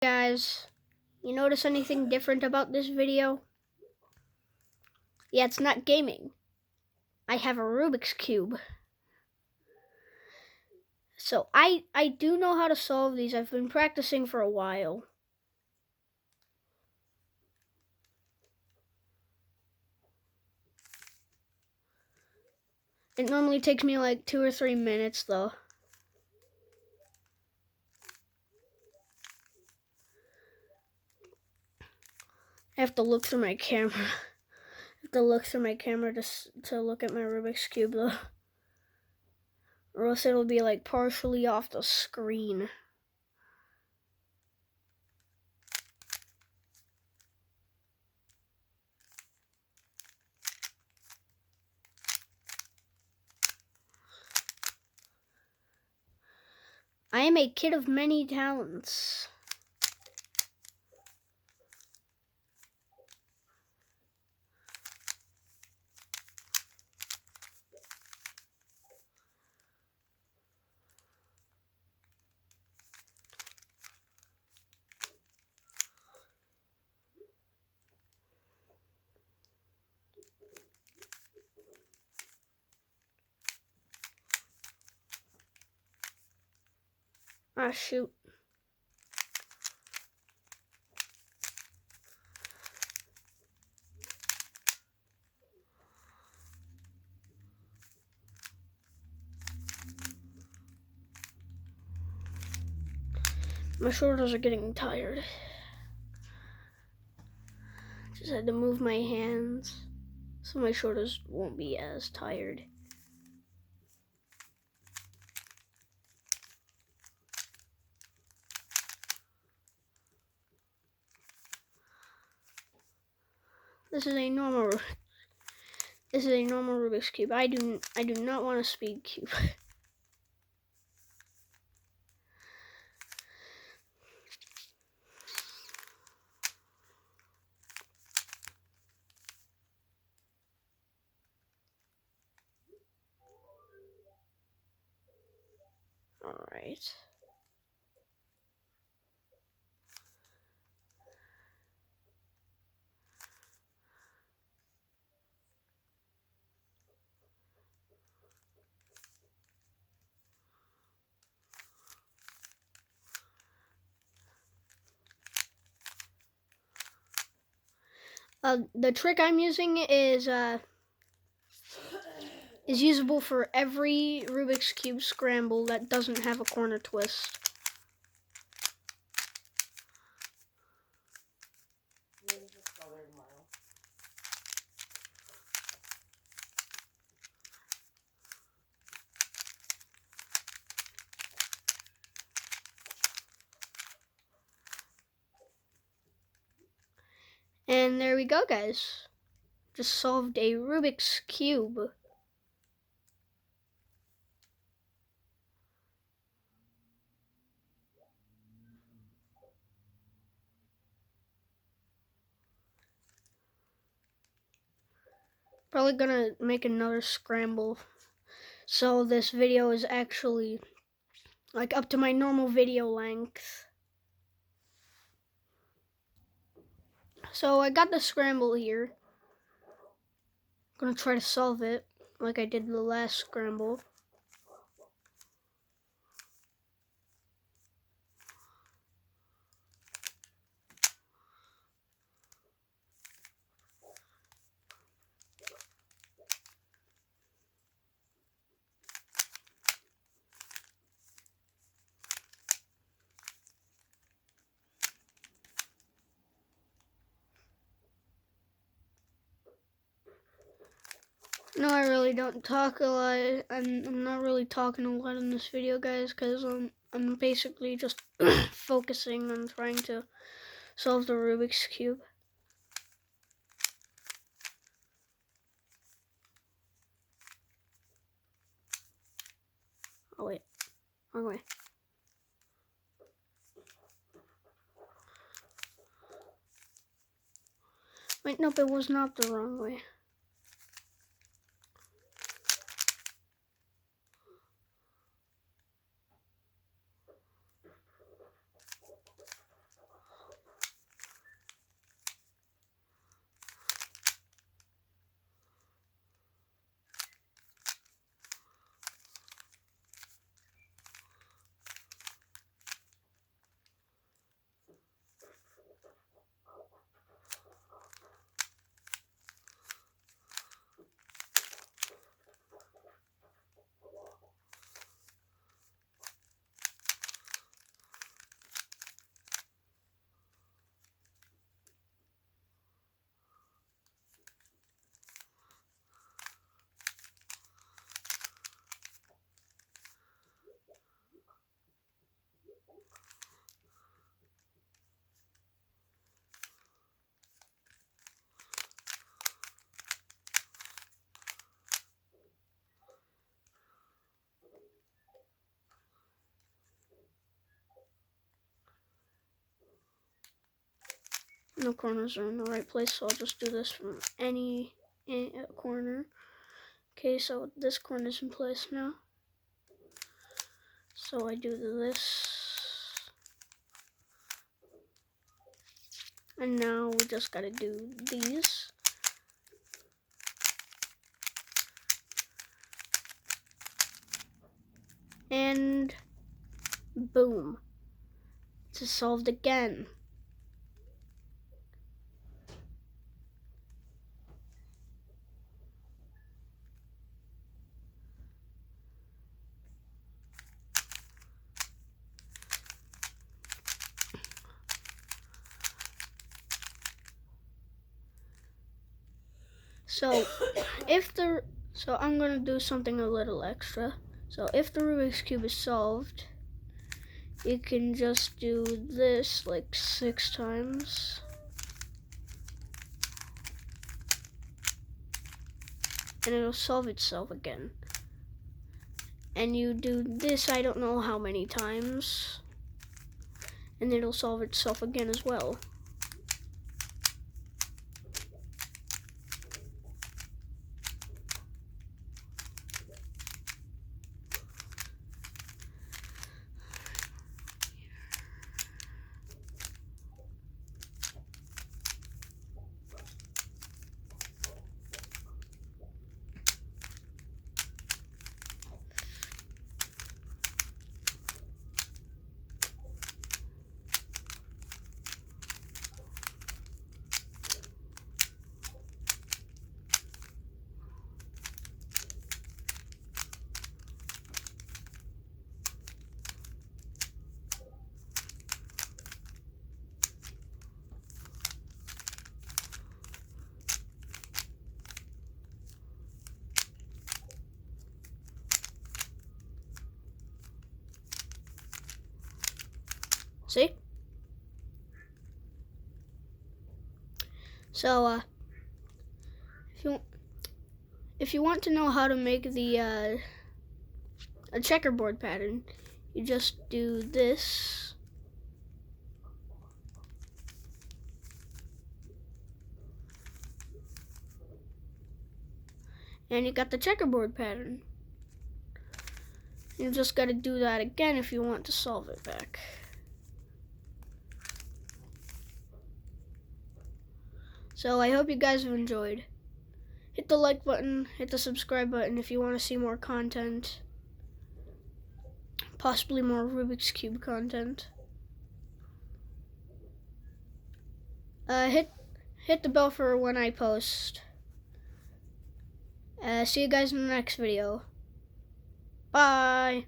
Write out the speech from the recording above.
Guys, you notice anything different about this video? Yeah, it's not gaming. I have a Rubik's Cube. So I do know how to solve these. I've been practicing for a while. It normally takes me like 2 or 3 minutes though. I have to look through my camera. I have to look through my camera to look at my Rubik's Cube though. Or else it'll be like partially off the screen. I am a kid of many talents. Ah, shoot. My shoulders are getting tired. Just had to move my hands so my shoulders won't be as tired. This is a normal Rubik's Cube. I do not want a speed cube. All right. The trick I'm using is usable for every Rubik's Cube scramble that doesn't have a corner twist. And there we go, guys. Just solved a Rubik's Cube. Probably gonna make another scramble. So this video is actually like up to my normal video length. So I got the scramble here. I'm gonna try to solve it like I did the last scramble. No, I really don't talk a lot. I'm not really talking a lot in this video, guys, because I'm basically just focusing on trying to solve the Rubik's Cube. Oh wait, wrong way. Wait, nope, it was not the wrong way. no corners are in the right place, so I'll just do this from any corner. Okay, so this corner's in place now. So I do this. And now we just gotta do these. And boom. It's solved again. So I'm gonna do something a little extra. So if the Rubik's Cube is solved, you can just do this like 6 times. And it'll solve itself again. And you do this I don't know how many times, and it'll solve itself again as well. See? So, if you want to know how to make the a checkerboard pattern, you just do this. And you got the checkerboard pattern. You just got to do that again if you want to solve it back. So I hope you guys have enjoyed. Hit the like button, hit the subscribe button if you want to see more content. Possibly more Rubik's Cube content. Hit the bell for when I post. See you guys in the next video. Bye!